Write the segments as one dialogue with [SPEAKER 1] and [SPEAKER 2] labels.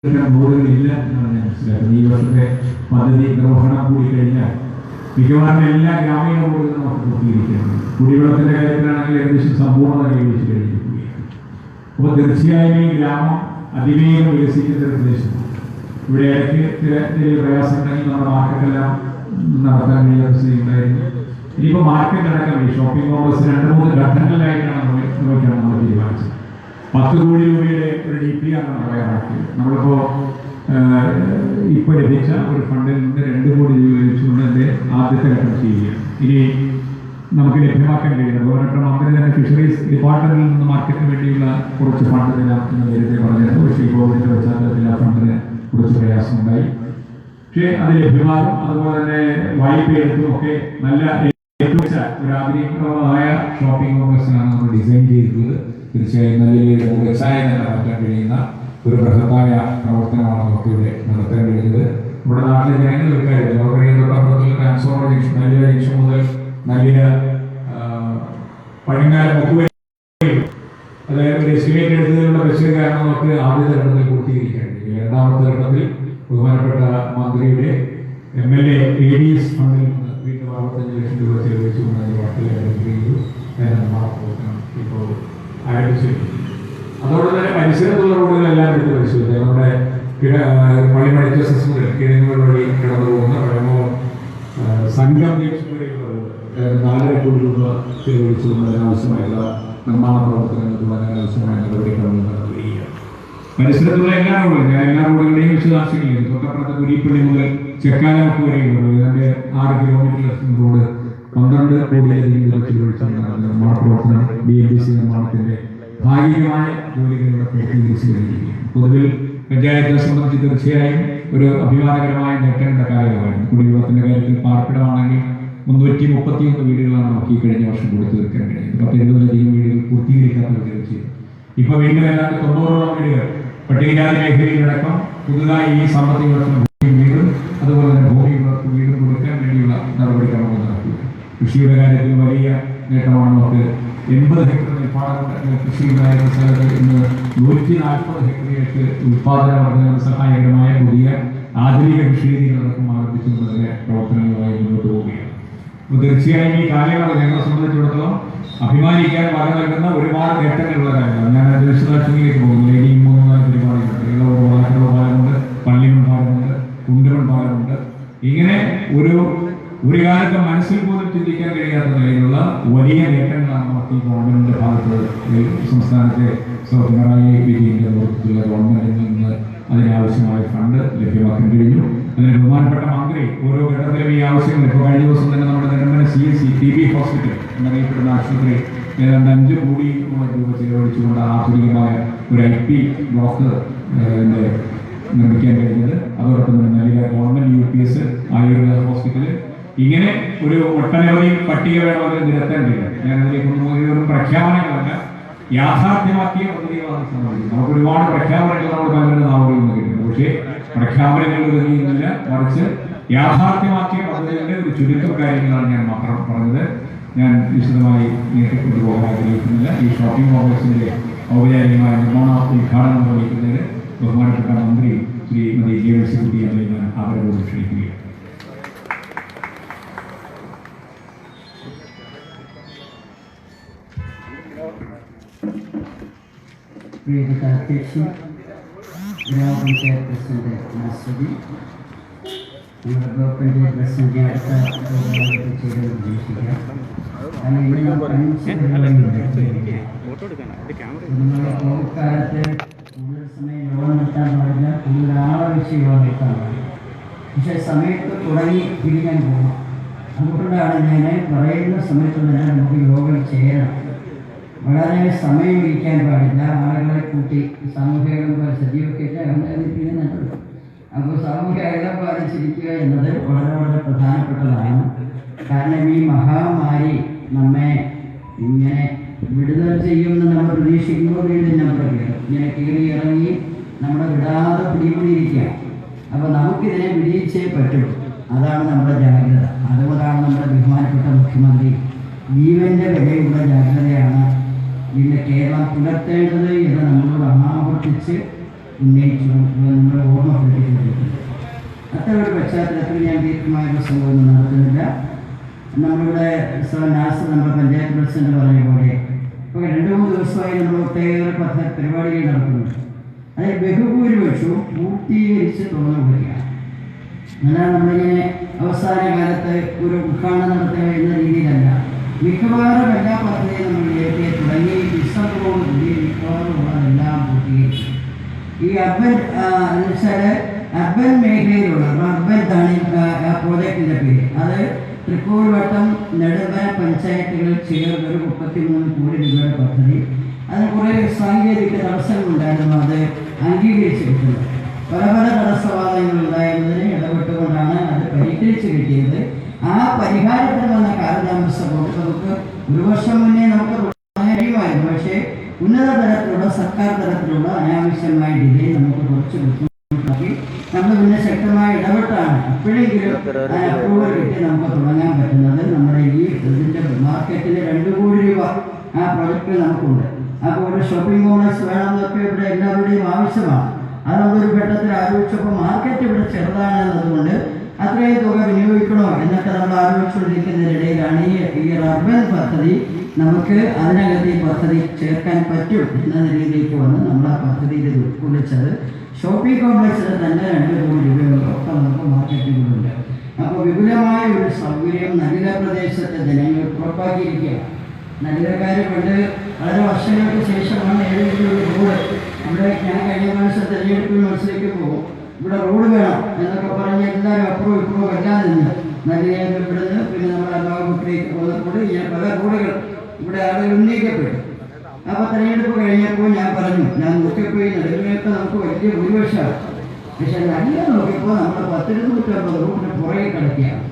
[SPEAKER 1] ബോർഡുകളില്ല എന്നാണ് ഞാൻ മനസ്സിലാക്കുന്നത്. ഈ വർഷത്തെ പദ്ധതി നിർവഹണം കൂടി കഴിഞ്ഞാൽ മിക്കവാറും എല്ലാ ഗ്രാമീണ ബോർഡുകളും നമുക്ക് പൂർത്തീകരിക്കുന്നത്. കുടിവെള്ളത്തിൻ്റെ കാര്യത്തിലാണെങ്കിൽ ഏകദേശം സമ്പൂർണ്ണത കൈവരിച്ച് കഴിഞ്ഞിരിക്കുകയാണ്. അപ്പോൾ തീർച്ചയായും ഈ ഗ്രാമം അതിവേഗം വികസിക്കുന്ന ഒരു പ്രദേശമാണ്. ഇവിടെ ഇടയ്ക്ക് ചില പ്രയാസമുണ്ടെങ്കിൽ നമ്മുടെ മാർക്കറ്റെല്ലാം നടത്താൻ കഴിയാത്ത സ്ഥിതി ഉണ്ടായിരുന്നു. ഇനിയിപ്പോൾ മാർക്കറ്റ് അടക്കം ഈ ഷോപ്പിംഗ് കോംപ്ലക്സ് 2-3 ഘട്ടങ്ങളിലായിട്ടാണ് നിർമ്മിക്കാൻ നമ്മൾ തീരുമാനിച്ചത്. 10 കോടി രൂപയുടെ ഒരു DPR ആണ് തയ്യാറാക്കിയത്. നമ്മളിപ്പോൾ ഇപ്പോൾ ലഭിച്ച ഒരു ഫണ്ടിൽ നിന്ന് 2 കോടി രൂപ ലഭിച്ചുകൊണ്ട് അതിൻ്റെ ആദ്യത്തെ ഘട്ടം ചെയ്യുകയാണ്. ഇനി നമുക്ക് ലഭ്യമാക്കാൻ കഴിയുന്നത് ഗവർണർ മന്ത്രി തന്നെ ഫിഷറീസ് ഡിപ്പാർട്ട്മെന്റിൽ നിന്ന് മാർക്കറ്റിന് വേണ്ടിയുള്ള കുറച്ച് ഫണ്ട് തരാം എന്ന് നേരത്തെ പറഞ്ഞിരുന്നു. പക്ഷേ ഇപ്പോൾ ഇതിൻ്റെ പശ്ചാത്തലത്തിൽ ആ ഫണ്ടിന് കുറച്ച് പ്രയാസമുണ്ടായി. പക്ഷേ അത് ലഭ്യമാകും. അതുപോലെ തന്നെ വായ്പ എടുത്തും ഒക്കെ നല്ല ഒരു ആധുനികമായ ഷോപ്പിംഗ് കോംപ്ലക്സിനാണ് നമ്മൾ ഡിസൈൻ ചെയ്തിട്ടുള്ളത്. തീർച്ചയായും നല്ല രീതിയിൽ വ്യവസായം തന്നെ നടത്താൻ കഴിയുന്ന ഒരു ബൃഹത്തായ പ്രവർത്തനമാണ് നമുക്ക് ഇവിടെ നടത്താൻ കഴിയുന്നത്. ഇവിടെ നാട്ടിലെ ജനങ്ങൾ ഒരു കാര്യം നമുക്കറിയാം, തൊട്ടപ്പുറത്തുള്ള ട്രാൻസ്ഫോമർ ജംഗ്ഷൻ, നല്ല ജംഗ്ഷൻ മുതൽ നല്ല പഴങ്കാല മുക്കുവരെ, അതായത് ഒരു എസ്റ്റിമേറ്റ് എടുത്തതിനുള്ള പ്രശ്നം കാരണം നമുക്ക് ആദ്യത്തെ ഘട്ടത്തിൽ പൂർത്തീകരിക്കാൻ കഴിയും. രണ്ടാമത്തെ ഘട്ടത്തിൽ ബഹുമാനപ്പെട്ട മന്ത്രിയുടെ MLA ADS ഫണ്ടിൽ നിന്ന് വീണ്ടും 65 ലക്ഷം രൂപ ചെലവഴിച്ചുകൊണ്ട് അതിന് വാർത്തയിലെടുക്കുകയും പ്രവർത്തനം ഇപ്പോൾ ആരംഭിച്ചിട്ടുണ്ട്. അതോടെ തന്നെ പരിസരത്തുള്ള റോഡുകളെല്ലാം എടുത്ത് പരിശോധിക്കുക. നമ്മുടെ പള്ളിമടിച്ച സിസ്റ്റങ്ങൾ കിഴങ്ങുകൾ വഴി കടന്നു പോകുന്ന പഴമോ സംഘം ജംഗ്ഷൻ വരെയുള്ള റോഡ് 4.5 കോടി രൂപ ചെലവഴിച്ചുകൊണ്ട് അതിനാവശ്യമായുള്ള നിർമ്മാണ പ്രവർത്തനങ്ങൾ തുടങ്ങാൻ ആവശ്യമായ നടപടിക്രമങ്ങൾ നടത്തുകയാണ്. പരിസരത്തുള്ള എല്ലാ റോഡുകളുടെയും വിശദാംശങ്ങളിലും തൊട്ടപ്പുറത്തെ കുരിപ്പള്ളി മുതൽ ചെക്കാനമുക്ക് വരെയുള്ള ഏതാണ്ട് 6 കിലോമീറ്റർ റോഡ് 12 കോടിയിലധികം രൂപ ചെലവഴിച്ചുകൊണ്ട് നിർമ്മാണ പ്രവർത്തനം BMDC നിർമ്മാണത്തിന്റെ ഭാഗികമായ ജോലികളുടെ പൂർത്തീകരിച്ചു കഴിഞ്ഞിരിക്കുകയാണ്. പൊതുവിൽ പഞ്ചായത്തിനെ സംബന്ധിച്ച് തീർച്ചയായും ഒരു അഭിമാനകരമായ നേട്ടങ്ങളുടെ കാലയളവായിരുന്നു. കുടിവെള്ളത്തിന്റെ കാര്യത്തിൽ പാർപ്പിടമാണെങ്കിൽ 331 വീടുകളാണ് നമുക്ക് ഈ കഴിഞ്ഞ വർഷം കൊടുത്തു തീർക്കാൻ കഴിഞ്ഞത്. 10-20 വീടുകൾ പൂർത്തീകരിക്കാത്ത ചെയ്തു. ഇപ്പൊ വീണ്ടും ഏതാണ്ട് 90ഓളം വീടുകൾ പട്ടികജാതി മേഖലയിലടക്കം പുതുതായി ഈ സാമ്പത്തിക വർഷം വീടും അതുപോലെ തന്നെ ഭൂമികൾക്ക് വീടും കൊടുക്കാൻ വേണ്ടിയുള്ള നടപടിക്രമങ്ങൾ നടക്കുക. കൃഷിയുടെ കാര്യത്തിൽ വലിയ നേട്ടമാണ്. നമുക്ക് 80 ഹെക്ടർ നെൽപ്പാടം കൃഷിയുണ്ടായിരുന്ന സ്ഥലത്ത് ഇന്ന് 140 ഹെക്ടറിലേക്ക് ഉത്പാദന വർദ്ധനവിന് സഹായകരമായ പുതിയ ആധുനിക കൃഷി രീതികളടക്കം ആരംഭിച്ചുകൊണ്ടതിന്റെ പ്രവർത്തനങ്ങളുമായി മുന്നോട്ട് പോവുകയാണ്. അപ്പോൾ തീർച്ചയായും ഈ കാലയളവ് ഞങ്ങളെ സംബന്ധിച്ചിടത്തോളം അഭിമാനിക്കാൻ വക നൽകുന്ന ഒരുപാട് നേട്ടങ്ങളുള്ള കാര്യങ്ങളാണ്. ഞാൻ അതിന്റെ വിശദാംശങ്ങളിലേക്ക് പോകുന്നു. ഇനിയും 3-4 പരിപാടികളുണ്ട്. വളാക്കട പാലമുണ്ട്, പള്ളിമൺ പാലമുണ്ട്, കുണ്ടമൺ പാലമുണ്ട്. ഇങ്ങനെ ഒരു കാലത്ത് മനസ്സിൽ പോലും ചിന്തിക്കാൻ കഴിയാത്ത നിലയിലുള്ള വലിയ നേട്ടങ്ങളാണ് നമുക്ക് ഈ ഗവൺമെന്റിന്റെ ഭാഗത്ത് സംസ്ഥാനത്തെ പിണറായി വിജയന്റെ നേതൃത്വത്തിലുള്ള ഗവൺമെന്റിൽ നിന്ന് അതിനാവശ്യമായ ഫണ്ട് ലഭ്യമാക്കാൻ കഴിഞ്ഞു. അതിന് ബഹുമാനപ്പെട്ട മന്ത്രി ഓരോ ഘട്ടത്തിലും ഈ ആവശ്യങ്ങൾ ഇപ്പോൾ കഴിഞ്ഞ ദിവസം തന്നെ നമ്മുടെ നെടുമ്പന CSC TB ഹോസ്പിറ്റൽ എന്നറിയപ്പെടുന്ന ആശുപത്രി ഏതാണ്ട് 5 കോടി രൂപ ചെലവഴിച്ചുകൊണ്ട് ആധുനികമായ ഒരു IP ബ്ലോക്ക് നിർമ്മിക്കാൻ കഴിഞ്ഞത്. അതോടൊപ്പം തന്നെ നല്ല ഗവൺമെന്റ് UPS ആയുർവേദ ഹോസ്പിറ്റല്, ഇങ്ങനെ ഒരു ഒട്ടനവധി പട്ടിക വേണമെന്ന് നിരത്താൻ കഴിയും. ഞാനതിലേക്കൊന്നും പ്രഖ്യാപനങ്ങളല്ല, യാഥാർത്ഥ്യമാക്കിയ പദ്ധതികളാണ് സംബന്ധിക്കുന്നത്. നമുക്ക് ഒരുപാട് പ്രഖ്യാപനങ്ങൾ നമ്മുടെ പലരുടെ നാവുകളിൽ നിന്ന് കിട്ടുന്നു. പക്ഷേ പ്രഖ്യാപനങ്ങൾ ഒതുങ്ങിയിരുന്നില്ല, മറിച്ച് യാഥാർത്ഥ്യമാക്കിയ പദ്ധതികളുടെ ഒരു ചുരുക്കം കാര്യങ്ങളാണ് ഞാൻ മാത്രം പറഞ്ഞത്. ഞാൻ വിശദമായി നീട്ടിക്കൊണ്ടു പോകാൻ ആഗ്രഹിക്കുന്നില്ല. ഈ ഷോപ്പിംഗ് കോംപ്ലക്സിന്റെ ഔപചാരികമായ നിർമ്മാണ ഉദ്ഘാടനം നിർവഹിക്കുന്നതിന് ബഹുമാനപ്പെട്ട മന്ത്രി ശ്രീമതി മേഴ്സിക്കുട്ടിയെ ഞാൻ ആദരവോടെ ക്ഷണിക്കുകയാണ്.
[SPEAKER 2] പ്രിയപ്പെട്ട അധ്യക്ഷൻ, ഗ്രാമപഞ്ചായത്ത് പ്രസിഡന്റ് മാസ്റ്ററി, നമ്മുടെ ബ്ലോക്ക് പഞ്ചായത്ത് പ്രസിഡന്റ് അടുത്ത ചെയ്ത് ഉദ്ദേശിക്കാം. കാരണം ഇവിടെ നമ്മുടെ കോവിഡ് കാലത്ത് കൂടുതൽ സമയം യോഗം നിർത്താൻ പാടില്ല, കൂടുതൽ ആളൊഴിച്ച് യോഗം നിർത്താൻ പാടില്ല. പക്ഷേ സമയത്ത് തുടങ്ങി തിരിക്കാൻ പോകണം. അതുകൊണ്ടാണ് ഞാൻ പറയുന്ന സമയത്ത് തന്നെ നമുക്ക് യോഗം ചെയ്യണം. വളരെ സമയം ഇരിക്കാൻ പാടില്ല. ആളുകളെ കൂട്ടി സാമൂഹിക അകലം സജീവൊക്കെ ചെയ്യുന്നുണ്ട്. അപ്പോൾ സാമൂഹിക അകലം പാലിച്ചിരിക്കുക എന്നത് വളരെ വളരെ പ്രധാനപ്പെട്ടതാണ്. കാരണം ഈ മഹാമാരി നമ്മെ ഇങ്ങനെ വിടുതൽ ചെയ്യുമെന്ന് നമ്മൾ പ്രതീക്ഷിക്കുമ്പോൾ വീണ്ടും നമ്മൾ ഇങ്ങനെ കയറി ഇറങ്ങി നമ്മളെ വിടാതെ പിടികൂടിയിരിക്കുക. അപ്പോൾ നമുക്കിതിനെ വിജയിച്ചേ പറ്റുള്ളൂ. അതാണ് നമ്മുടെ ജാഗ്രത. അതുകൊണ്ടാണ് നമ്മുടെ ബഹുമാനപ്പെട്ട മുഖ്യമന്ത്രി ജീവന്റെ വിലയുള്ള ജാഗ്രതയാണ് ഇന്ന് കേരളം പുലർത്തേണ്ടത് എന്ന് നമ്മളോട് ആവർത്തിച്ച് ഉന്നയിച്ചു നമ്മൾ ഓർമ്മപ്പെടുത്തിക്കൊണ്ടിരിക്കുന്നത്. അത്തരൊരു പശ്ചാത്തലത്തിൽ ഞാൻ ദീർഘമായ പ്രസംഗമൊന്നും നടത്തുന്നില്ല. നമ്മളിവിടെ നാസ് നമ്മുടെ പഞ്ചായത്ത് പ്രസിഡന്റ് പറഞ്ഞ പോലെ ഇപ്പോൾ 2-3 ദിവസമായി നമ്മൾ ഒട്ടേറെ പരിപാടികൾ നടത്തുന്നുണ്ട്. അതിൽ ബഹുഭൂരിപക്ഷവും പൂർത്തീകരിച്ച് തുടങ്ങുകയാണ്. അല്ലാതെ നമ്മളിങ്ങനെ അവസാന കാലത്ത് ഒരു ഉദ്ഘാടനം നടത്തുക എന്ന രീതിയിലല്ല. മിക്കവാറും എല്ലാ പദ്ധതിയും നമ്മൾ നേരത്തെ തുടങ്ങി ഡിസംബറോട് കൂടി മിക്കവാറും ഉള്ളതെല്ലാം പൂർത്തീകരിച്ചു. ഈ അർബൻ മേഖലയിലുള്ള അർബൻ പ്രോജക്റ്റിൻ്റെ പേര് അത് തൃക്കോൽവട്ടം നെടുമ്പന പഞ്ചായത്തുകൾ ചേർന്ന് ഒരു 33 കോടി രൂപയുടെ പദ്ധതി. അതിന് കുറേ സാങ്കേതിക തടസ്സങ്ങളുണ്ടായിരുന്നു. അത് അംഗീകരിച്ചിട്ടുണ്ട്. പല തടസ്സവാദങ്ങൾ ഉണ്ടായിരുന്നതിന് ഇടപെട്ടുകൊണ്ടാണ് അത് പരിഹരിച്ച് കിട്ടിയത്. ആ പരിഹാരത്തിന് വന്ന കാലതാമസം കൊണ്ട് നമുക്ക് 1 വർഷം മുന്നേ നമുക്ക് കഴിയുമായിരുന്നു. പക്ഷേ ഉന്നത തലത്തിലുള്ള സർക്കാർ തലത്തിലുള്ള അനാവശ്യമായ ഡിലേ നമുക്ക് കുറച്ച് ബുദ്ധിമുട്ടാക്കി. നമ്മൾ പിന്നെ ശക്തമായി ഇടപെട്ടാണ് എപ്പോഴെങ്കിലും അപ്രൂവൽ കിട്ടി നമുക്ക് തുടങ്ങാൻ പറ്റുന്നത്. നമ്മുടെ ഈ ഇതിൻ്റെ മാർക്കറ്റിന് 2 കോടി രൂപ ആ പ്രൊജക്റ്റിൽ നമുക്കുണ്ട്. അപ്പോൾ ഒരു ഷോപ്പിംഗ് കോംപ്ലക്സ് വേണമെന്നൊക്കെ ഇവിടെ എല്ലാവരുടെയും ആവശ്യമാണ്. അത് നമ്മളൊരു ഘട്ടത്തിൽ ആലോചിച്ചപ്പോൾ മാർക്കറ്റ് ഇവിടെ ചെറുതാണെന്നതുകൊണ്ട് അത്രയും തുക വിനിയോഗിക്കണോ എന്നൊക്കെ നമ്മൾ ആലോചിച്ചുകൊണ്ടിരിക്കുന്നതിനിടയിലാണ് ഈ അർബൻ പദ്ധതി നമുക്ക് അതിനകത്ത് ഈ പദ്ധതി ചേർക്കാൻ പറ്റും എന്ന നിലയിലേക്ക് വന്ന് നമ്മൾ ആ പദ്ധതിയിൽ ഉൾക്കൊള്ളിച്ചത്. ഷോപ്പിംഗ് കോംപ്ലക്സിന് തന്നെ 2 കോടി രൂപയൊക്കെ നമുക്ക് മാർക്കറ്റുകളുണ്ട്. അപ്പോൾ വിപുലമായ ഒരു സൗകര്യം നഗര പ്രദേശത്തെ ജനങ്ങൾക്ക് ഉറപ്പാക്കിയിരിക്കുകയാണ്. നഗരക്കാർ പണ്ട് വളരെ വർഷങ്ങൾക്ക് ശേഷമാണ് ഏതെങ്കിലും ഒരു റോഡ് ഇവിടെ ഞാൻ കഴിഞ്ഞ പ്രാവശ്യം തെരഞ്ഞെടുപ്പിൽ മത്സരിക്കുമ്പോൾ ഇവിടെ റോഡ് വേണം എന്നൊക്കെ പറഞ്ഞ് എല്ലാവരും അപ്പുറവും ഇപ്പുറവും എല്ലാം നിന്ന് നഗരം ഇവിടുന്ന് പിന്നെ നമ്മുടെ അമ്മാവുട്ടിലേക്ക് പോകുന്നപ്പോൾ ഞാൻ പല റോഡുകൾ ഇവിടെ ആളുകൾ ഉന്നയിക്കപ്പെട്ടു. അപ്പോൾ തെരഞ്ഞെടുപ്പ് കഴിഞ്ഞപ്പോൾ ഞാൻ പറഞ്ഞു, ഞാൻ നോക്കിയപ്പോൾ ഈ നെടുമയൊക്കെ നമുക്ക് വലിയ ഭൂരിപക്ഷമാണ്. പക്ഷെ നല്ല നോക്കിയപ്പോൾ നമ്മൾ 10-250 റൂട്ടിന് പുറകെ കിടക്കുകയാണ്.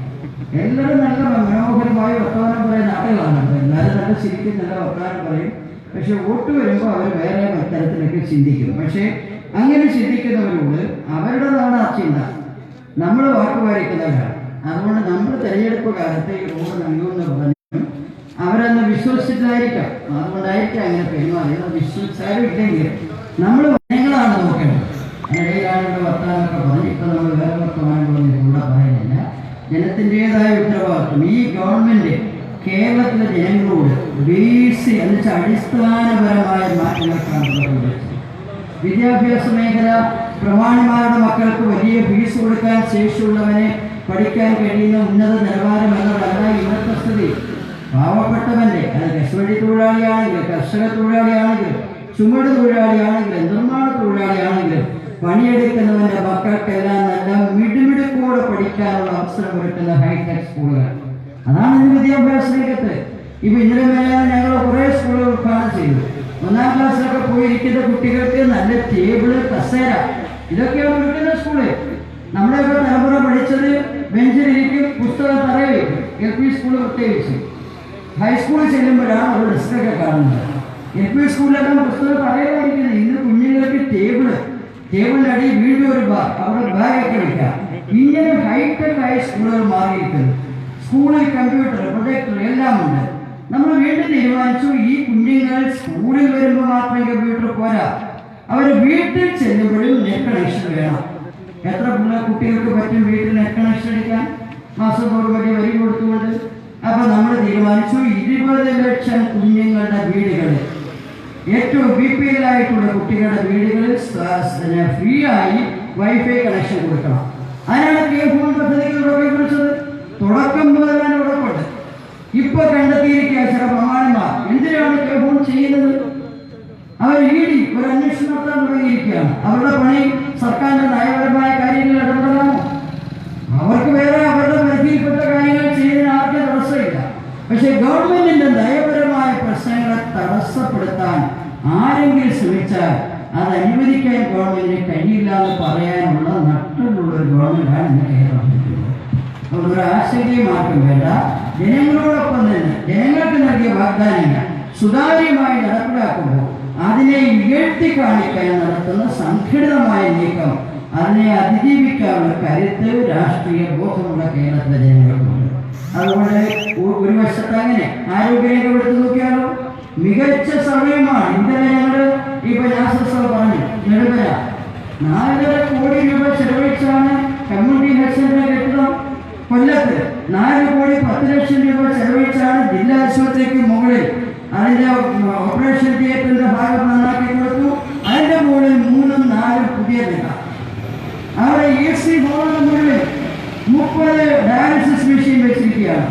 [SPEAKER 2] എല്ലാവരും നല്ല മനോഹരമായി വർത്തമാനം പറയുന്ന ആളുകളാണ്. എല്ലാവരും നല്ല ശരിക്കും നല്ല വർത്തമാനം പറയും. പക്ഷെ വോട്ട് വരുമ്പോൾ അവർ വേറെ തരത്തിലൊക്കെ ചിന്തിക്കും. പക്ഷേ അങ്ങനെ ചിന്തിക്കുന്നവരോട് അവരുടേതാണ് ആ ചിന്ത. നമ്മൾ വാക്ക് പാലിക്കുന്നവരാണ്. അതുകൊണ്ട് നമ്മൾ തെരഞ്ഞെടുപ്പ് കാലത്ത് ഈ റോഡ് നൽകുമെന്ന് പറഞ്ഞു അവരന്ന് വിശ്വസിച്ചിട്ടായിരിക്കാം. അതുകൊണ്ടായിരിക്കാം അങ്ങനെ പെരുമാറിയത്. വിശ്വസിച്ചാലും ഇല്ലെങ്കിൽ നമ്മൾ ജനങ്ങളാണ് നോക്കേണ്ടത്. അതിനിടയിലാണ് വർത്തമാനമൊക്കെ പറഞ്ഞു. ഇപ്പം നമ്മൾ വേറെ വർത്തമാനങ്ങളൊന്നും കൂടെ പറയുന്നില്ല. ജനത്തിൻ്റെതായ ഉത്തരവാദിത്വം ഈ ഗവൺമെൻറ് കേരളത്തിലെ ജനങ്ങളോട് ബേസിക് എന്നുവെച്ചാൽ അടിസ്ഥാനപരമായ മാറ്റങ്ങൾക്കാണ് നിർദ്ദേശിച്ചത്. വിദ്യാഭ്യാസ മേഖല പ്രമാണിമാരുടെ മക്കൾക്ക് വലിയ ഫീസ് കൊടുക്കാൻ ശേഷിയുള്ളവനെ പഠിക്കാൻ കഴിയുന്ന ഉന്നത നിലവാരം എന്നതല്ല ഇന്നത്തെ സ്ഥിതി. പാവപ്പെട്ടവൻ്റെ അത് കശുവണ്ടി തൊഴിലാളിയാണെങ്കിലും കർഷക തൊഴിലാളിയാണെങ്കിലും ചുമട് തൊഴിലാളിയാണെങ്കിലും നിർമ്മാണ തൊഴിലാളിയാണെങ്കിലും പണിയെടുക്കുന്നവൻ്റെ മക്കൾക്കെല്ലാം നല്ല മിടുമിടുക്കോടെ പഠിക്കാനുള്ള അവസരം ഒരുക്കുന്ന ഹൈടെക് സ്കൂളുകൾ. അതാണ് ഇന്ന് വിദ്യാഭ്യാസ രംഗത്ത്. ഇപ്പം ഇന്നലെ ഞങ്ങൾ കുറേ സ്കൂളുകൾ ഉദ്ഘാടനം ചെയ്തു. 1-ാം ക്ലാസ്സിലൊക്കെ പോയിരിക്കുന്ന കുട്ടികൾക്ക് നല്ല ടേബിള് കസേര ഇതൊക്കെയാണ് ഒരുക്കുന്ന സ്കൂള്. നമ്മുടെയൊക്കെ തലമുറ പഠിച്ചത് ബെഞ്ചിലിരിക്കും, പുസ്തകം തറയിൽ വയ്ക്കും. LP സ്കൂള് പ്രത്യേകിച്ച്. ഹൈസ്കൂളിൽ ചെല്ലുമ്പോഴാണ് ഒരു ഡെസ്കൊക്കെ കാണുന്നത്. LP സ്കൂളിലെല്ലാം പുസ്തകം തറയിലായിരിക്കുന്നത്. ഇന്ന് കുഞ്ഞുങ്ങൾക്ക് ടേബിളിൻ്റെ അടിയിൽ വീണ്ടും ഒരു അവിടെ ബാഗൊക്കെ വയ്ക്കാം. ഇങ്ങനെ ഹൈടെക് ആയ സ്കൂളുകൾ മാറിയിരിക്കുന്നു. സ്കൂളിൽ കമ്പ്യൂട്ടർ, പ്രൊജക്ടർ എല്ലാം ഉണ്ട്. നമ്മൾ വീണ്ടും തീരുമാനിച്ചു ഈ കുഞ്ഞുങ്ങൾ സ്കൂളിൽ വരുമ്പോൾ മാത്രം കമ്പ്യൂട്ടർ പോരാ, അവർ വീട്ടിൽ ചെല്ലുമ്പോഴും നെറ്റ് കണക്ഷൻ വേണം. എത്ര കുട്ടികൾക്ക് പറ്റും വീട്ടിൽ നെറ്റ് കണക്ഷൻ എടുക്കാൻ? മാസം തോറും വലിയ വരി കൊടുത്തുകൊണ്ട്. അപ്പോൾ നമ്മൾ തീരുമാനിച്ചു 20 ലക്ഷം കുഞ്ഞുങ്ങളുടെ വീടുകളിൽ ഏറ്റവും BPL ആയിട്ടുള്ള കുട്ടികളുടെ വീടുകളിൽ ഫ്രീ ആയി വൈഫൈ കണക്ഷൻ കൊടുക്കണം. അതിനാണ് കെ-ഫോൺ പദ്ധതികൾ രൂപീകരിച്ചത്. തുടക്കം മുതൽ തന്നെ ഉറപ്പുണ്ട്. ഇപ്പൊ കണ്ടെത്തിയിരിക്കുക ചില പ്രമാണിമാർ എന്തിനാണ് കെ-ഫോൺ ചെയ്യുന്നത്. അവർ ED ഒരു അന്വേഷണം നടത്താൻ തുടങ്ങിയിരിക്കുകയാണ്. അവരുടെ പണി സർക്കാരിന്റെ നയപരമായ കാര്യങ്ങളിൽ ഇടപെടലാണോ? അവർക്ക് വേറെ അവരുടെ പരിധിയിൽപ്പെട്ട കാര്യങ്ങൾ ചെയ്യുന്നതിന് ആർക്കും തടസ്സമില്ല. പക്ഷെ ഗവൺമെന്റിന്റെ നയപരമായ പ്രശ്നങ്ങളെ തടസ്സപ്പെടുത്താൻ ആരെങ്കിലും ശ്രമിച്ചാൽ അത് അനുവദിക്കാൻ ഗവൺമെന്റിന് കഴിയില്ല എന്ന് പറയാനുള്ള നട്ടുള്ള ഒരു ഗവൺമെന്റാണ് ഇന്ന് കേരളം. അതുകൊണ്ട് ഒരു ആശങ്കയും ആർക്കും വേണ്ട. ജനങ്ങളോടൊപ്പം നിന്ന് ജനങ്ങൾക്ക് നൽകിയ വാഗ്ദാനങ്ങൾ സുതാര്യമായി നടപ്പിലാക്കുമ്പോൾ അതിനെ ഉയർത്തി കാണിക്കാൻ നടത്തുന്ന സംഘടിതമായ നീക്കം, അതിനെ അതിജീവിക്കാനുള്ള കരുത്ത് രാഷ്ട്രീയ ബോധമുള്ള കേരളത്തിലെ ജനങ്ങൾക്കുണ്ട്. അതുകൊണ്ട് ഒരു വശത്ത് അങ്ങനെ ആരോഗ്യരംഗം എടുത്തു നോക്കിയാലോ മികച്ച സമയമാണ്. ഇന്നലെ ഞങ്ങൾ ഇപ്പൊ നാസർ സാർ പറഞ്ഞു നെടുമ്പന 4.5 കോടി രൂപ ചെലവഴിച്ചാണ് കമ്മ്യൂണിറ്റി ഹെൽത്ത് സെന്റർ കെട്ടിടം കൊല്ലത്ത്. 4.10 കോടി രൂപ ചെലവഴിച്ചാണ് ജില്ലാ ആശുപത്രിക്ക് മുകളിൽ അതിന്റെ ഓപ്പറേഷൻ തിയേറ്ററിന്റെ ഭാഗം നന്നാക്കി കൊടുത്തു. അതിന്റെ മുകളിൽ 3-4 പുതിയ നില. അവിടെ AC ഹോളിന് മുഴുവൻ 30 ഡയാലിസിസ് മെഷീൻ വെച്ചിരിക്കുകയാണ്.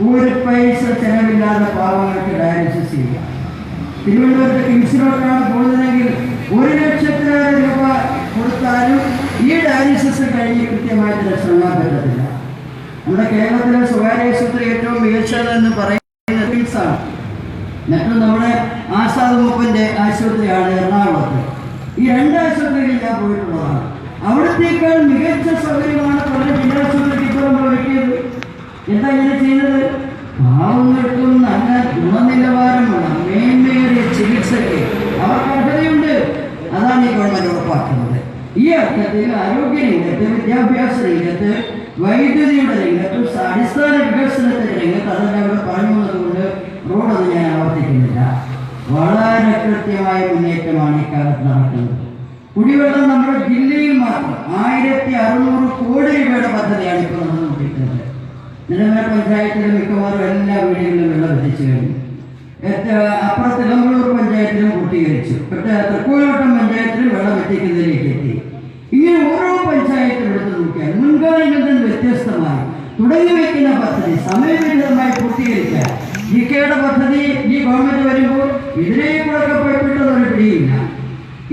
[SPEAKER 2] ഒരു പൈസ ചെലവില്ലാതെ പാവങ്ങൾക്ക് ഡയാലിസിസ് ചെയ്യാം. തിരുവനന്തപുരത്ത് കിംസിലോട്ടാണ് പോകുന്നതെങ്കിൽ 1,00,000 രൂപ കൊടുത്താലും ഈ ഡയാലിസിസ് കഴിഞ്ഞ് കൃത്യമായിട്ട് രക്ഷപ്പെടാൻ പറ്റത്തില്ല. നമ്മുടെ കേരളത്തിലെ സ്വകാര്യ ആശുപത്രി ഏറ്റവും മികച്ചതെന്ന് പറയുന്ന കിംസാണ്. മറ്റും നമ്മുടെ ആസാദ് മൂപ്പന്റെ ആശുപത്രിയാണ് എറണാകുളത്ത്. ഈ 2 ആശുപത്രികളിൽ ഞാൻ പോയിട്ടുള്ളതാണ്. അവിടത്തേക്കാൾ മികച്ച സൗകര്യമാണ് പല ജില്ലാശുപത്രിക്ക് ഇപ്പോൾ നമ്മൾ ഒരുക്കിയത്. എന്താ ഇങ്ങനെ ചെയ്യുന്നത്? പാവങ്ങൾക്കും നല്ല ഗുണനിലവാരമുള്ള മേന്മയേറിയ ചികിത്സയ്ക്ക് അവർക്ക് അർഹതയുണ്ട്. അതാണ് ഈ ഗവൺമെന്റ് ഉറപ്പാക്കുന്നത്. ഈ അർത്ഥത്തിൽ ആരോഗ്യ രംഗത്ത്, വിദ്യാഭ്യാസ രംഗത്ത്, വൈദ്യുതിയുടെ രംഗത്ത്, അടിസ്ഥാന വികസനത്തിന്റെ രംഗത്ത് അതെല്ലാം ഇവിടെ പറഞ്ഞു വന്നതുകൊണ്ട് റോഡൊന്നും ഞാൻ ആവർത്തിക്കുന്നില്ല. വളരെ കൃത്യമായ മുന്നേറ്റമാണ് ഈ കാലത്ത് നടക്കുന്നത്. കുടിവെള്ളം നമ്മുടെ ജില്ലയിൽ മാത്രം 1,600 കോടി രൂപയുടെ പദ്ധതിയാണ് ഇപ്പോൾ നടന്നുകൊണ്ടിരിക്കുന്നത്. നിലവിലെ പഞ്ചായത്തിലെ മിക്കവാറും എല്ലാ വീടുകളിലും വെള്ളം എത്തിച്ചു കഴിഞ്ഞു. അപ്പുറത്ത് ഇളമ്പള്ളൂർ പഞ്ചായത്തിലും പൂർത്തീകരിച്ചു. തൃക്കോലോട്ടം പഞ്ചായത്തിലും വെള്ളം എത്തിക്കുന്നതിലേക്ക് എത്തി. ഇങ്ങനെ ഓരോ പഞ്ചായത്തും എടുത്ത് നോക്കിയാൽ മുൻകാലങ്ങളിൽ നിന്ന് വ്യത്യസ്തമായി തുടങ്ങി വയ്ക്കുന്ന പദ്ധതി സമയബന്ധിതമായി പൂർത്തീകരിക്കാൻ ജിക്കയുടെ പദ്ധതി ഈ ഗവൺമെന്റ് വരുമ്പോൾ ഇതിലേക്കൂടെ പോയിപ്പെട്ടതൊരു പിടിയില്ല.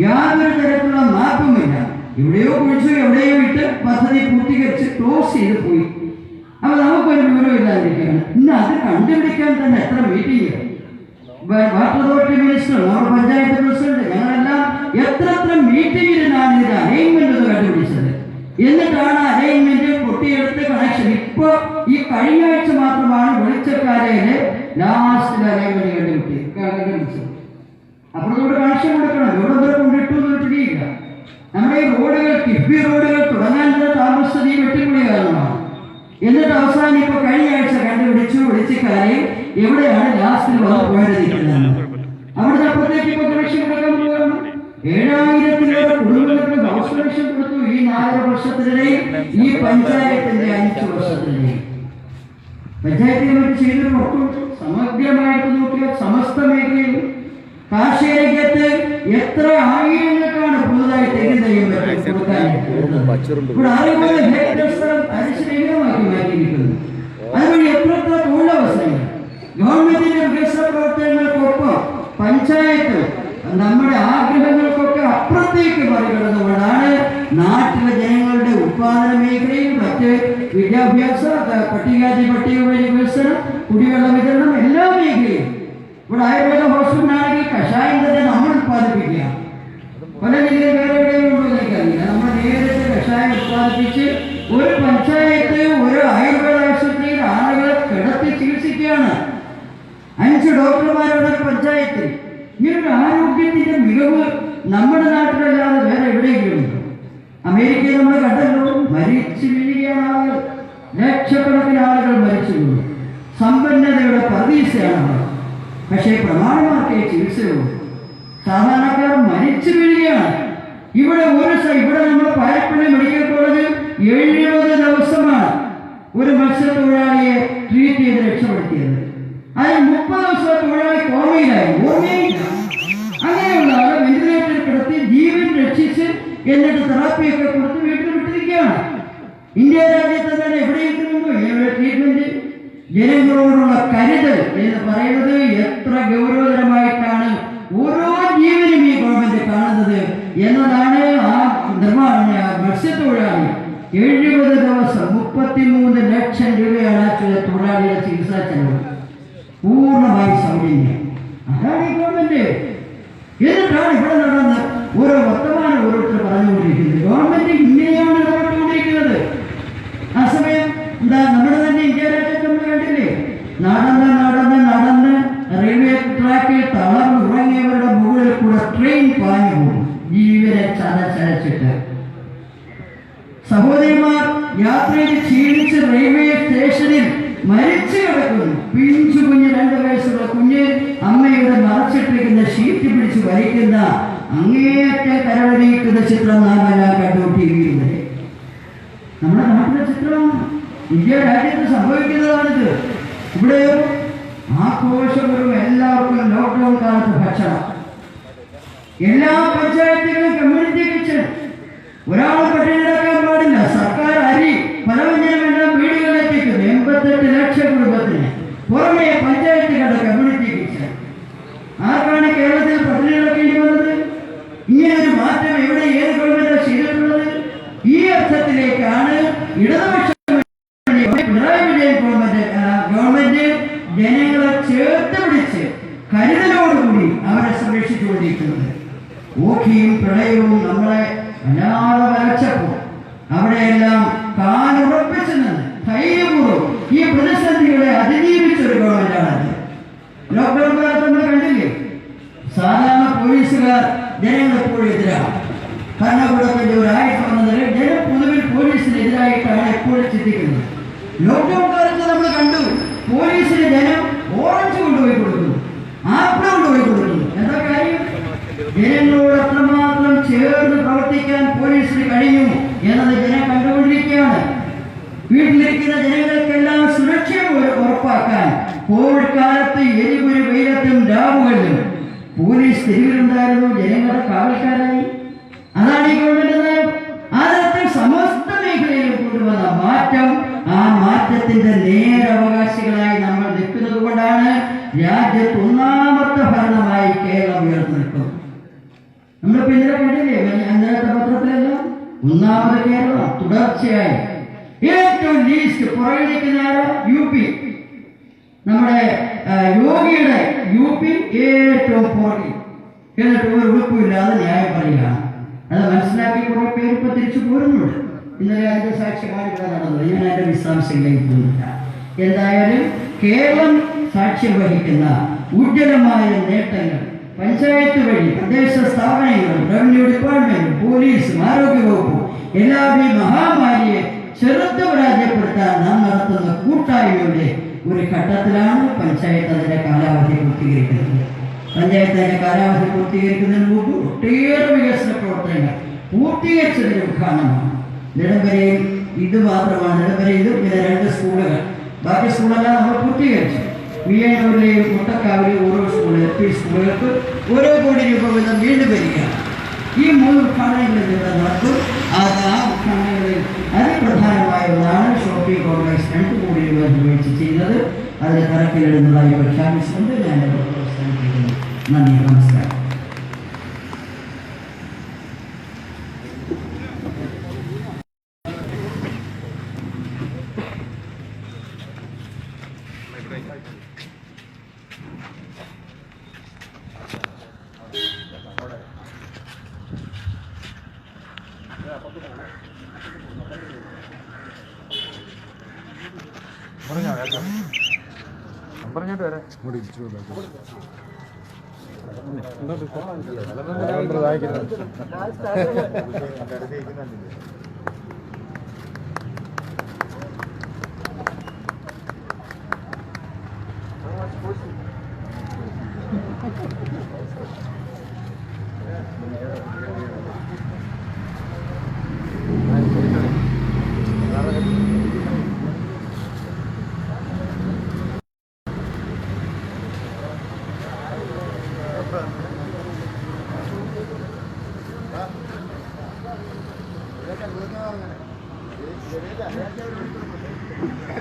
[SPEAKER 2] യാതൊരു തരത്തിലുള്ള മാപ്പുമില്ല. എവിടെയോ കുഴിച്ചു എവിടെയോ ഇട്ട് പദ്ധതി പൂർത്തീകരിച്ച് ക്ലോസ് ചെയ്ത് പോയി. അപ്പൊ നമുക്കൊരു വിവരമില്ലാതിരിക്കുകയാണ്. ഇന്ന് അത് കണ്ടുപിടിക്കാൻ തന്നെ എത്ര മീറ്റിംഗ്, വാട്ടർ അതോറിറ്റി മിനിസ്റ്റർ, നമ്മുടെ പഞ്ചായത്ത് പ്രസിഡന്റ്, ഞങ്ങളെല്ലാം എത്ര മീറ്റിംഗിലാണ് ഇത് അലൈൻമെന്റ് ഒന്ന് കണ്ടുപിടിച്ചത്. എന്നിട്ടാണ് അലൈൻമെന്റ് പൊട്ടിയെടുത്ത് കണക്ഷൻ. ഇപ്പൊ ഈ കഴിഞ്ഞ ആഴ്ച മാത്രമാണ് വെളിച്ചക്കാരയിലെ ലാസ്റ്റ് അലൈൻമെന്റ് കണ്ടുപിടിച്ചത്. അപ്പുറത്തോട് കണക്ഷൻ കൊടുക്കണം. എവിടെ കൊണ്ടിട്ടു എന്നൊരു പിടിയില്ല. നമ്മുടെ ഈ റോഡുകൾ, കിഫ്ബി റോഡുകൾ തുടങ്ങാൻ താമസസ്ഥിതി വെട്ടിപ്പൊളി കാരണമാണ്. എന്നിട്ട് അവസാനം ഇപ്പൊ കഴിഞ്ഞ ആഴ്ച കണ്ടുപിടിച്ചു വെളിച്ചക്കാരെ എവിടെയാണ് ലാസ്റ്റിൽ വന്ന് പോയിരിക്കുന്നത്. അവിടുത്തെ അപ്പുറത്തേക്ക് ഇപ്പൊ കണക്ഷൻ കൊടുക്കാൻ പോവുകയാണ്. 7,000-ലേറെ കുടുംബങ്ങൾക്ക് ഹൗസ് കണക്ഷൻ കൊടുത്തു. ഈ 4 വർഷത്തിനിടയിൽ, ഈ പഞ്ചായത്തിന്റെ 5 വർഷത്തിനിടയിൽ പഞ്ചായത്തിൽ മറ്റ് ചെയ്തൊരു വർക്കുണ്ട്. സമഗ്രമായിട്ട് നോക്കിയാൽ സമസ്ത മേഖലയിൽ കാർഷിക രംഗത്ത് എത്ര ആയിരങ്ങൾക്കാണ് പുതുതായി തെങ്ങ് തൈ കൊടുക്കാൻ. ഇവിടെ 6 ഹെക്ടർ സ്ഥലം അരിശരഹിതമാക്കി മാറ്റിയിരിക്കുന്നു. അതുവഴി എത്ര തൊഴിലവസരങ്ങൾ. ഗവൺമെന്റിന്റെ വികസന പ്രവർത്തനങ്ങൾക്കൊപ്പം പഞ്ചായത്ത് നമ്മുടെ ആഗ്രഹങ്ങൾക്കൊക്കെ അപ്പുറത്തേക്ക് മറികടന്നുകൊണ്ടാണ് നാട്ടിലെ ജനങ്ങളുടെ ഉത്പാദന മേഖലയിൽ, മറ്റ് വിദ്യാഭ്യാസ, പട്ടികജാതി പട്ടിക വികസനം, കുടിവെള്ള വിതരണം, എല്ലാ മേഖലയും. ഇവിടെ ആയുർവേദ ഹോസ്പിറ്റലാണെങ്കിൽ കഷായം തന്നെ നമ്മൾ ഉത്പാദിപ്പിക്കുക. പല ജില്ലയിൽ വേറെ എവിടെയും ഉണ്ടോ എനിക്കറിയില്ല. നമ്മൾ നേരിട്ട് കഷായം ഉത്പാദിപ്പിച്ച് ഒരു പഞ്ചായത്ത് ഒരു ആയുർവേദ ആശുപത്രിയിൽ ആളുകളെ കിടത്തി ചികിത്സിക്കുകയാണ്. 5 ഡോക്ടർമാരുടെ പഞ്ചായത്തിൽ. ഇങ്ങനൊരു ആരോഗ്യത്തിന്റെ മികവ് നമ്മുടെ നാട്ടിലല്ലാതെ വേറെ എവിടെയെങ്കിലും ഉണ്ടോ? അമേരിക്കയിൽ നമ്മൾ കണ്ടല്ലോ, മരിച്ചു വീഴുകയാണ് ആളുകൾ. ലക്ഷക്കണക്കിന് ആളുകൾ മരിച്ചു വീണു. സമ്പന്നതയുടെ പ്രതീക്ഷയാണ് അവർ. പക്ഷേ പ്രമാണമാർക്കേ ചികിത്സയുള്ളൂ. സാധാരണക്കാർ മരിച്ചു വീഴുകയാണ്. ഇവിടെ നമ്മുടെ പാലപ്പള്ളി മെഡിക്കൽ കോളേജ് 70 ദിവസമാണ് ഒരു മത്സ്യത്തൊഴിലാളിയെ ട്രീറ്റ് ചെയ്ത് രക്ഷപ്പെടുത്തിയത്. അതിന് 30 ദിവസം തൊഴിലാളി കോമയിലായി. ഓർമ്മയില്ല. അങ്ങനെയുള്ള ആളെ വെന്റിലേറ്ററിൽ കിടത്തി ജീവൻ രക്ഷിച്ച് എന്നിട്ട് തെറാപ്പിയൊക്കെ കൊടുത്ത് വീട്ടിൽ വിട്ടിരിക്കുകയാണ്. ഇന്ത്യ രാജ്യത്ത് തന്നെ എവിടെയെങ്കിലുമുണ്ടോ ഇങ്ങനെയുള്ള ട്രീറ്റ്മെന്റ്? ജനങ്ങളോടുള്ള കരുതൽ എന്ന് പറയുന്നത് എത്ര ഗൗരവതരമായിട്ടാണ് ഓരോ ജീവനും ഈ ഗവൺമെന്റ് കാണുന്നത് എന്നതാണ്. ആ മത്സ്യത്തൊഴിലാളി 70 ദിവസം 33 ലക്ഷം രൂപയാണ് തൊഴിലാളിയുടെ ചികിത്സാ ചെലവ്. പൂർണ്ണമായി സൗജന്യം. അതാണ് ഈ ഗവൺമെന്റ്. എന്നിട്ടാണ് ഇവിടെ നടന്ന് ഓരോ വർത്തമാനം ഓരോരുത്തർ പറഞ്ഞുകൊണ്ടിരിക്കുന്നത്. ഗവൺമെന്റ് ഇങ്ങനെയാണ് ഇടപെട്ടുകൊണ്ടിരിക്കുന്നത്. ആ സമയം നമ്മുടെ തന്നെ ഇന്ത്യ രാജ്യത്ത് നമ്മൾ കണ്ടില്ലേ, നടന്ന് റെയിൽവേ ട്രാക്കിൽ തളർന്നുറങ്ങിയവരുടെ മുകളിൽ കൂടെ ട്രെയിൻ പാഞ്ഞു പോകും, ജീവനെ ചതച്ചരച്ചിട്ട്. സഹോദരിമാർ യാത്രയിൽ ക്ഷീണിച്ച് റെയിൽവേ സ്റ്റേഷനിൽ മരിച്ചു കിടക്കുന്നു. പിഞ്ചു കുഞ്ഞ് 2 വയസ്സുള്ള കുഞ്ഞ് അമ്മയുടെ മറച്ചിട്ടിരിക്കുന്ന ഷീറ്റ് പിടിച്ച് വലിക്കുന്ന അങ്ങേയറ്റ കരവടിക്കുന്ന ചിത്രം നാം എല്ലാം കണ്ടു ടിവിയിലൂടെ. നമ്മുടെ നാട്ടിലെ ചിത്രം ഇന്ത്യ രാജ്യത്ത് സംഭവിക്കുന്നതാണിത്. ഇവിടെ ആഘോഷപൂർവ്വം എല്ലാവർക്കും ലോക്ക്ഡൌൺ കാലത്ത് ഭക്ഷണം, എല്ലാ പഞ്ചായത്തുകളും കമ്മ്യൂണിറ്റി കിച്ചൺ, ഒരാൾ പട്ടിണി കിടക്കാൻ പാടില്ല. സർക്കാർ അരി പലവ്യഞ്ജനമെല്ലാം വീടുകളിലെത്തിക്കുന്നു 88 ലക്ഷം കുടുംബത്തിന്. പുറമെ പഞ്ചായത്തുകളുടെ കമ്മ്യൂണിറ്റി കിച്ചൺ. ആർക്കാണ് കേരളത്തിൽ പട്ടിണി കിടക്കേണ്ടി വന്നത്? ഇങ്ങനൊരു മാറ്റം എവിടെ ഏത് ഗവൺമെന്റ് ചെയ്തിട്ടുള്ളത്? ഈ അർത്ഥത്തിലേക്കാണ് ഇടതുപക്ഷ പിണറായി വിജയൻ ഗവൺമെന്റ് ജനങ്ങളെ ചേർത്ത് പിടിച്ച് കരുതലോടുകൂടി അവരെ സംരക്ഷിച്ചുകൊണ്ടിരിക്കുന്നത്. ഓഖിയും പ്രളയവും നമ്മളെ വല്ലാതെ വരച്ചപ്പോൾ അവിടെയെല്ലാം കാലുറപ്പിച്ചു നിന്ന് ധൈര്യപൂർവ്വം ഈ പ്രതിസന്ധികളെ അതിജീവിച്ചൊരു ഗവൺമെന്റാണത്. ലോക്ക്ഡൌൺ കാലത്ത് നമ്മൾ കണ്ടില്ലേ, സാധാരണ പോലീസുകാർ ജനങ്ങളെപ്പോഴും എതിരാണ്. ഭരണകൂടത്തിന്റെ ഒരു ആയുധം എന്ന നിലയിൽ ജനം പൊതുവിൽ പോലീസിനെതിരായിട്ടാണ് എപ്പോഴും ചിന്തിക്കുന്നത്. ലോക്ക്ഡൌൺ കാലത്ത് നമ്മൾ കണ്ടു, പോലീസിന് ജനം ഓറഞ്ച് കൊണ്ടുപോയി കൊടുക്കുന്നു, ആപ്പിൾ കൊണ്ടുപോയി കൊടുക്കുന്നു. എന്താ കാര്യം? ജനങ്ങളോട് അത്രമാത്രം ചേർന്ന് പ്രവർത്തിക്കാൻ പോലീസിന് കഴിഞ്ഞു എന്നത് ജനം കണ്ടുകൊണ്ടിരിക്കുകയാണ്. വീട്ടിലിരിക്കുന്ന ജനങ്ങൾക്കെല്ലാം സുരക്ഷ ഉറപ്പാക്കാൻ കോവിഡ് കാലത്ത് എരിപൊരി വെയിലത്തും രാവുകളിലും പോലീസ് തെരുവിലുണ്ടായിരുന്നു, ജനങ്ങളുടെ കാവൽക്കാരായി. അതാണ് ഈ ഗവൺമെന്റ് നയം. അതത്തിൽ സമസ്ത മേഖലയിലും കൊണ്ടുവന്ന മാറ്റം, ആ മാറ്റത്തിന്റെ നേരവകാശികളായി നമ്മൾ നിൽക്കുന്നത് കൊണ്ടാണ് രാജ്യത്ത് ഒന്നാമത്തെ ഭരണമായി കേരളം ഉയർന്നു നിൽക്കുന്നത്. നമ്മൾ പിന്നീട് കണ്ടില്ലേ, അന്നത്തെ പത്രത്തിലെല്ലാം ഒന്നാമത് കേരളം. തുടർച്ചയായി ഏറ്റവും ലീസ്റ്റ് പുറകിലിരിക്കുന്ന UP, നമ്മുടെ യോഗിയുടെ UP ഏറ്റവും പുറകിൽ. എന്നിട്ട് ഒരു ഉറപ്പില്ലാതെ ന്യായം പറയുകയാണ്. അത് മനസ്സിലാക്കി കുറെ പേര് ഇപ്പൊ തിരിച്ചു പോരുന്നുണ്ട്. ഇന്നലെ അതിന്റെ സാക്ഷ്യമാണ് ഇവിടെ നടന്നത്. ഞാൻ അതിന്റെ വിശദാംശങ്ങളിലേക്ക് പോകുന്നില്ല. എന്തായാലും കേരളം സാക്ഷ്യം വഹിക്കുന്ന ഉജ്ജ്വലമായ നേട്ടങ്ങൾ പഞ്ചായത്ത് വഴി പ്രദേശ സ്ഥാപനങ്ങളും റവന്യൂ ഡിപ്പാർട്ട്മെന്റും പോലീസും ആരോഗ്യവകുപ്പും എല്ലാവരെയും മഹാമാരിയെ ചെറുത്ത് പരാജയപ്പെടുത്താൻ നാം നടത്തുന്ന കൂട്ടായ്മയുടെ ഒരു ഘട്ടത്തിലാണ് പഞ്ചായത്ത് അതിന്റെ കാലാവധി പൂർത്തീകരിക്കുന്നത്. പഞ്ചായത്ത് അതിന്റെ കാലാവധി പൂർത്തീകരിക്കുന്നതിന് മുമ്പ് ഒട്ടേറെ വികസന പ്രവർത്തനങ്ങൾ പൂർത്തീകരിച്ചതിന്റെ ഉദ്ഘാടനമാണ്. നെടുങ്കരയിൽ ഇത് മാത്രമാണ്. നെടുങ്കരയിലും പിന്നെ 2 സ്കൂളുകൾ, ബാക്കി സ്കൂളെല്ലാം നമ്മൾ പൂർത്തീകരിച്ചു. വിയ്യന്നൂരിലെയും മുട്ടക്കാവിലെയും ഓരോ സ്കൂള് LP സ്കൂളുകൾക്ക് ഓരോ കോടി രൂപ വീതം വീണ്ടും വരികയാണ്. ഈ 3 ഉദ്ഘാടനങ്ങളിൽ ഇവിടെ നടക്കും. ആ ഉദ്ഘാടനങ്ങളിൽ അതിപ്രധാനമായ ഒന്നാണ് ഷോപ്പിംഗ് കോംപ്ലക്സ് 2 കോടി രൂപ ഉപയോഗിച്ച് ചെയ്യുന്നത്. അതിന് തറക്കല്ലിടുന്നതായി പ്രഖ്യാപിച്ചുകൊണ്ട് ഞാൻ അവസാനിപ്പിക്കുന്നു. നന്ദി, നമസ്കാരം.
[SPEAKER 3] പറഞ്ഞിട്ട് വരാം.
[SPEAKER 4] Gracias.